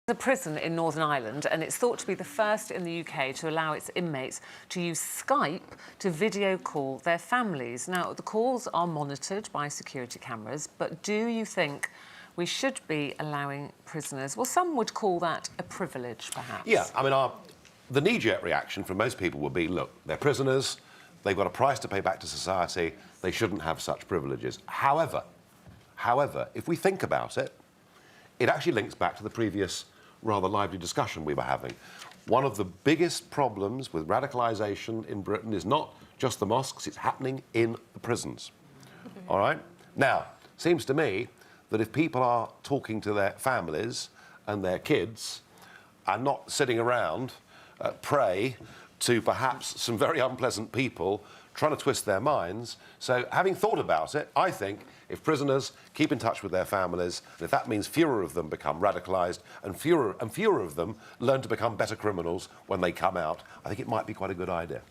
A prison in Northern Ireland, and it's thought to be the first in the UK to allow its inmates to use Skype to video call their families. Now, the calls are monitored by security cameras, but do you think we should be allowing prisoners... Well, some would call that a privilege, perhaps. Yeah, I mean, the knee-jerk reaction from most people would be, look, they're prisoners, they've got a price to pay back to society, they shouldn't have such privileges. However, if we think about it, it actually links back to the previous rather lively discussion we were having. One of the biggest problems with radicalisation in Britain is not just the mosques, it's happening in the prisons. All right? Now, seems to me that if people are talking to their families and their kids and not sitting around prey to perhaps some very unpleasant people trying to twist their minds. So, having thought about it, I think if prisoners keep in touch with their families, and if that means fewer of them become radicalised and fewer of them learn to become better criminals when they come out, I think it might be quite a good idea.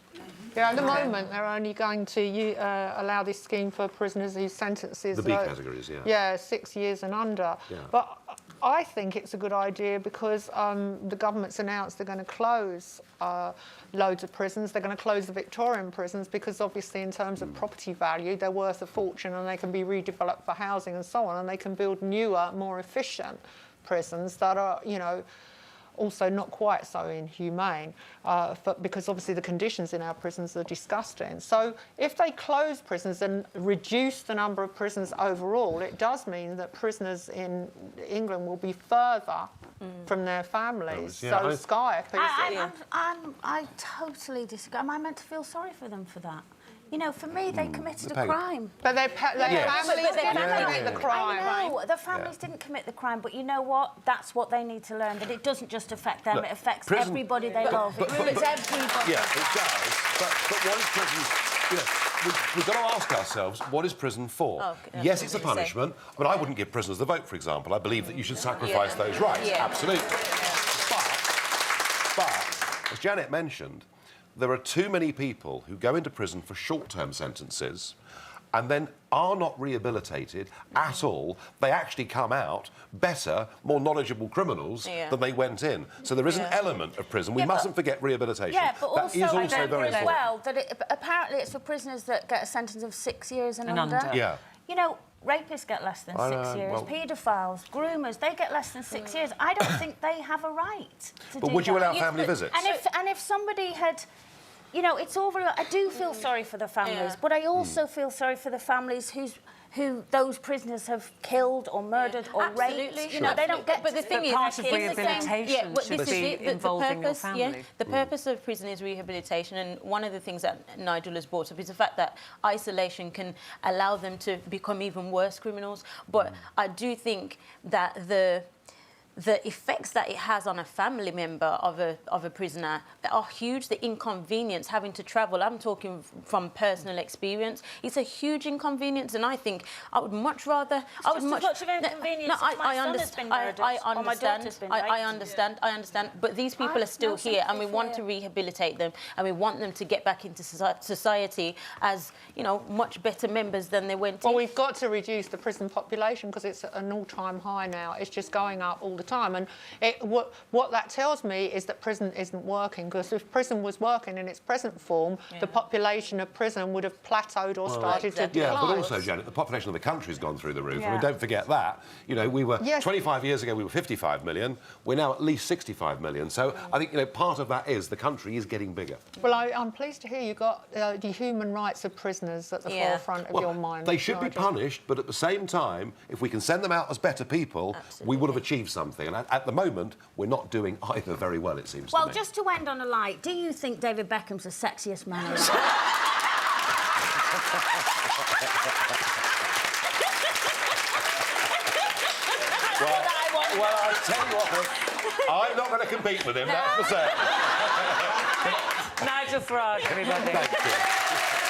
Yeah, at the moment, they're only going to allow this scheme for prisoners whose sentences... The B categories, yeah. Yeah, 6 years and under. Yeah. But I think it's a good idea because the government's announced they're going to close loads of prisons. They're going to close the Victorian prisons because, obviously, in terms of property value, they're worth a fortune and they can be redeveloped for housing and so on, and they can build newer, more efficient prisons that are, you know, also not quite so inhumane, because obviously the conditions in our prisons are disgusting. So if they close prisons and reduce the number of prisons overall, it does mean that prisoners in England will be further from their families. Yeah, so Skype is... I totally disagree. Am I meant to feel sorry for them for that? You know, for me, they committed a crime. But their families didn't commit the crime. I know, the families didn't commit the crime, but you know what? That's what they need to learn, that it doesn't just affect them, it affects everybody they love. It ruins everybody. Yeah, it does. But what is prison... You know, we've got to ask ourselves, what is prison for? Oh, yes, it's a punishment, but I wouldn't give prisoners the vote, for example. I believe that you should sacrifice those rights, absolutely. But, as Janet mentioned, there are too many people who go into prison for short-term sentences and then are not rehabilitated at all. They actually come out better, more knowledgeable criminals than they went in. So there is an element of prison. We mustn't forget rehabilitation. Yeah, but that is also very important. Well, that apparently it's for prisoners that get a sentence of 6 years and under. Yeah. You know, rapists get less than 6 years. Well, paedophiles, groomers, they get less than 6 years. I don't think they have a right to do that. But would you allow family visits? And if somebody had... You know, it's over... I do feel sorry for the families, but I also feel sorry for the families who those prisoners have killed or murdered or raped. You know, they don't get... But the thing is, part of rehabilitation should be involving your family. The purpose of prison is rehabilitation, and one of the things that Nigel has brought up is the fact that isolation can allow them to become even worse criminals. But I do think that the effects that it has on a family member of a prisoner are huge. The inconvenience, having to travel, I'm talking from personal experience, it's a huge inconvenience, and I think I would much rather... I understand, but these people are still here, and we want to rehabilitate them, and we want them to get back into society as, you know, much better members than they went in. Well, we've got to reduce the prison population because it's at an all-time high now. It's just going up all the time, and what that tells me is that prison isn't working, because if prison was working in its present form, the population of prison would have plateaued or started to decline. Yeah, but also, Janet, the population of the country has gone through the roof. I mean, don't forget that. You know, we were 25 years ago, we were 55 million. We're now at least 65 million. So I think, you know, part of that is the country is getting bigger. Well, I'm pleased to hear you got the human rights of prisoners at the forefront of your mind. They should be punished, but at the same time, if we can send them out as better people, we would have achieved something. And at the moment, we're not doing either very well, it seems to me. Well, just to end on a light, do you think David Beckham's the sexiest man alive? Well, I tell you what, I'm not going to compete with him, that's for certain. Nigel Farage, everybody. Thank you.